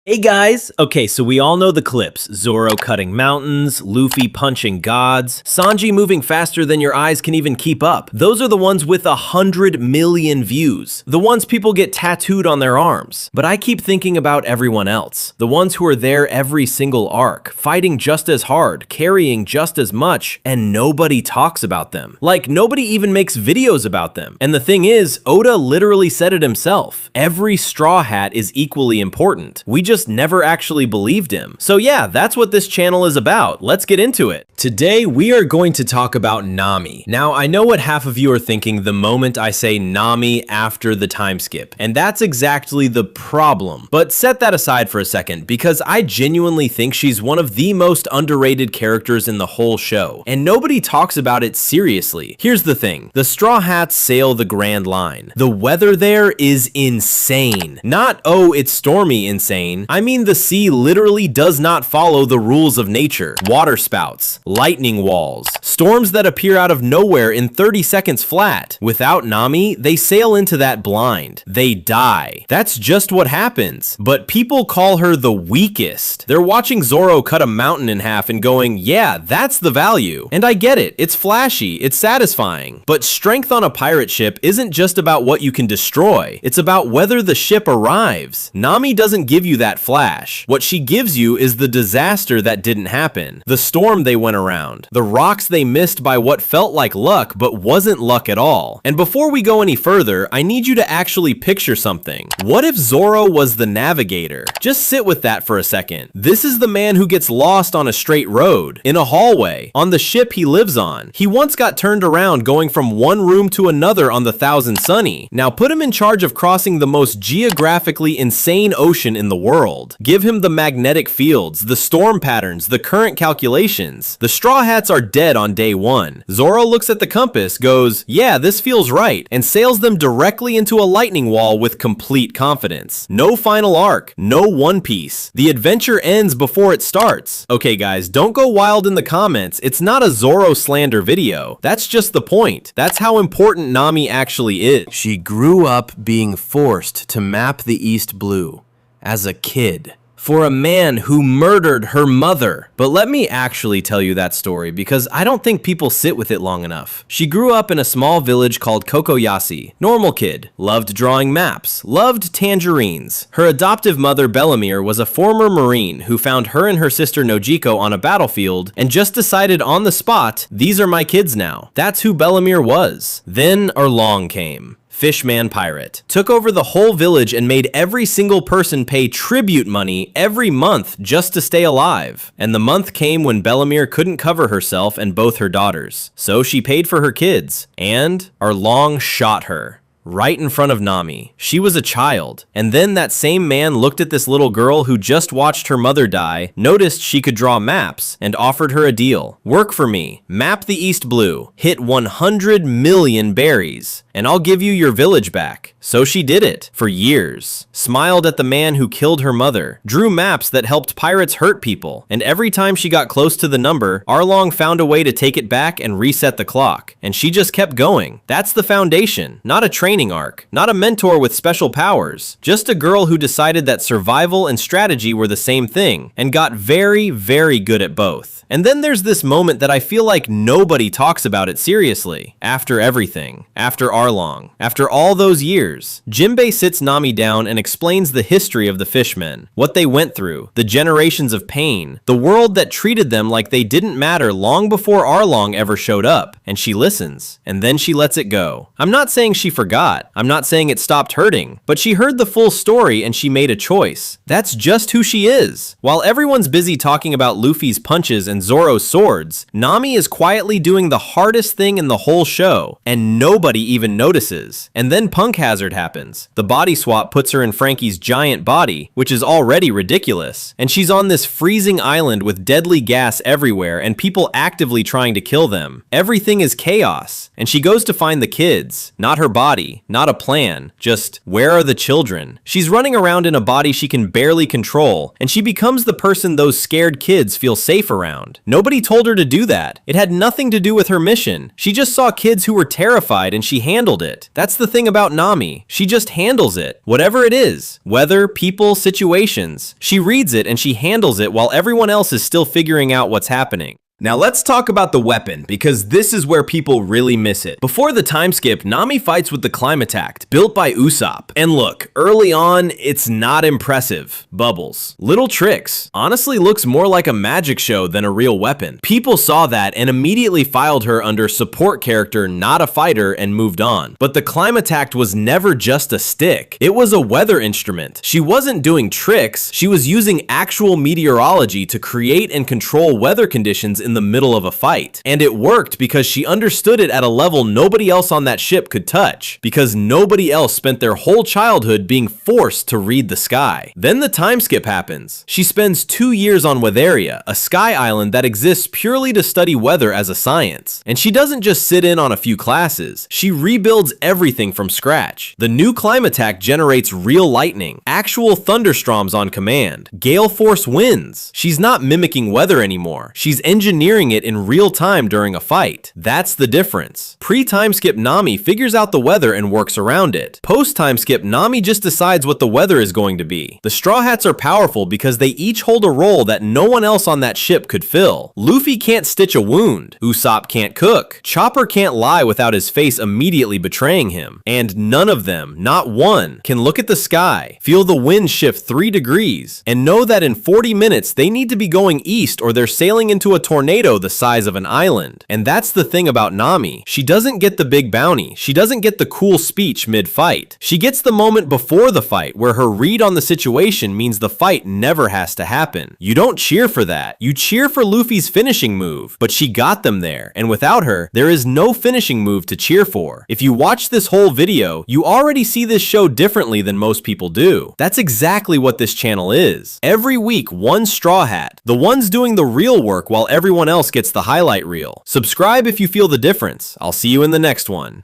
Hey guys! Okay, so we all know the clips. Zoro cutting mountains, Luffy punching gods, Sanji moving faster than your eyes can even keep up. Those are the ones with 100 million views. The ones people get tattooed on their arms. But I keep thinking about everyone else. The ones who are there every single arc, fighting just as hard, carrying just as much, and nobody talks about them. Like, nobody even makes videos about them. And the thing is, Oda literally said it himself. Every Straw Hat is equally important. We just never actually believed him. So yeah, that's what this channel is about. Let's get into it. Today, we are going to talk about Nami. Now, I know what half of you are thinking the moment I say Nami after the time skip, and that's exactly the problem. But set that aside for a second, because I genuinely think she's one of the most underrated characters in the whole show, and nobody talks about it seriously. Here's the thing. The Straw Hats sail the Grand Line. The weather there is insane. Not, oh, it's stormy insane. I mean, the sea literally does not follow the rules of nature. Water spouts, lightning walls, storms that appear out of nowhere in 30 seconds flat. Without Nami, they sail into that blind. They die. That's just what happens. But people call her the weakest. They're watching Zoro cut a mountain in half and going, yeah, that's the value. And I get it. It's flashy. It's satisfying. But strength on a pirate ship isn't just about what you can destroy. It's about whether the ship arrives. Nami doesn't give you that flash. What she gives you is the disaster that didn't happen, the storm they went around, the rocks they missed by what felt like luck but wasn't luck at all. And before we go any further, I need you to actually picture something. What if Zoro was the navigator? Just sit with that for a second. This is the man who gets lost on a straight road, in a hallway, on the ship he lives on. He once got turned around going from one room to another on the Thousand Sunny. Now put him in charge of crossing the most geographically insane ocean in the world. Give him the magnetic fields, the storm patterns, the current calculations. The Straw Hats are dead on day one. Zoro looks at the compass, goes, yeah, this feels right, and sails them directly into a lightning wall with complete confidence. No final arc, no One Piece. The adventure ends before it starts. Okay guys, don't go wild in the comments. It's not a Zoro slander video. That's just the point. That's how important Nami actually is. She grew up being forced to map the East Blue as a kid for a man who murdered her mother. But let me actually tell you that story because I don't think people sit with it long enough. She grew up in a small village called Kokoyasi. Normal kid. Loved drawing maps. Loved tangerines. Her adoptive mother, Bellamere, was a former Marine who found her and her sister Nojiko on a battlefield and just decided on the spot, these are my kids now. That's who Bellamere was. Then Erlong came. Fishman Pirate. Took over the whole village and made every single person pay tribute money every month just to stay alive. And the month came when Bellamere couldn't cover herself and both her daughters. So she paid for her kids. And Erlong shot her. Right in front of Nami. She was a child. And then that same man looked at this little girl who just watched her mother die, noticed she could draw maps, and offered her a deal. Work for me. Map the East Blue. Hit 100 million berries. And I'll give you your village back. So she did it. For years. Smiled at the man who killed her mother. Drew maps that helped pirates hurt people. And every time she got close to the number, Arlong found a way to take it back and reset the clock. And she just kept going. That's the foundation. Not a training arc, not a mentor with special powers, just a girl who decided that survival and strategy were the same thing, and got very, very good at both. And then there's this moment that I feel like nobody talks about it seriously. After everything. After Arlong. After all those years. Jinbei sits Nami down and explains the history of the fishmen. What they went through. The generations of pain. The world that treated them like they didn't matter long before Arlong ever showed up. And she listens. And then she lets it go. I'm not saying she forgot. I'm not saying it stopped hurting. But she heard the full story and she made a choice. That's just who she is. While everyone's busy talking about Luffy's punches and Zoro's swords, Nami is quietly doing the hardest thing in the whole show, and nobody even notices. And then Punk Hazard happens. The body swap puts her in Frankie's giant body, which is already ridiculous. And she's on this freezing island with deadly gas everywhere and people actively trying to kill them. Everything is chaos. And she goes to find the kids, not her body. body, not a plan, just where are the children? She's running around in a body she can barely control, and she becomes the person those scared kids feel safe around. Nobody told her to do that. It had nothing to do with her mission. She just saw kids who were terrified and she handled it. That's the thing about Nami. She just handles it. Whatever it is. Weather, people, situations. She reads it and she handles it while everyone else is still figuring out what's happening. Now let's talk about the weapon, because this is where people really miss it. Before the time skip, Nami fights with the Climattact, built by Usopp. And look, early on, it's not impressive. Bubbles. Little tricks. Honestly looks more like a magic show than a real weapon. People saw that and immediately filed her under support character, not a fighter, and moved on. But the Climattact was never just a stick. It was a weather instrument. She wasn't doing tricks, she was using actual meteorology to create and control weather conditions in the middle of a fight. And it worked because she understood it at a level nobody else on that ship could touch, because nobody else spent their whole childhood being forced to read the sky. Then the time skip happens. She spends 2 years on Weatheria, a sky island that exists purely to study weather as a science. And she doesn't just sit in on a few classes, she rebuilds everything from scratch. The new Climattact generates real lightning, actual thunderstorms on command, gale force winds. She's not mimicking weather anymore. She's engineering it in real time during a fight. That's the difference. Pre-time skip Nami figures out the weather and works around it. Post-time skip Nami just decides what the weather is going to be. The Straw Hats are powerful because they each hold a role that no one else on that ship could fill. Luffy can't stitch a wound. Usopp can't cook. Chopper can't lie without his face immediately betraying him. And none of them, not one, can look at the sky, feel the wind shift 3 degrees, and know that in 40 minutes they need to be going east or they're sailing into a tornado the size of an island. And that's the thing about Nami. She doesn't get the big bounty. She doesn't get the cool speech mid-fight. She gets the moment before the fight where her read on the situation means the fight never has to happen. You don't cheer for that. You cheer for Luffy's finishing move, but she got them there, and without her, there is no finishing move to cheer for. If you watch this whole video, you already see this show differently than most people do. That's exactly what this channel is. Every week, one Straw Hat. The ones doing the real work while everyone else gets the highlight reel. Subscribe if you feel the difference. I'll see you in the next one.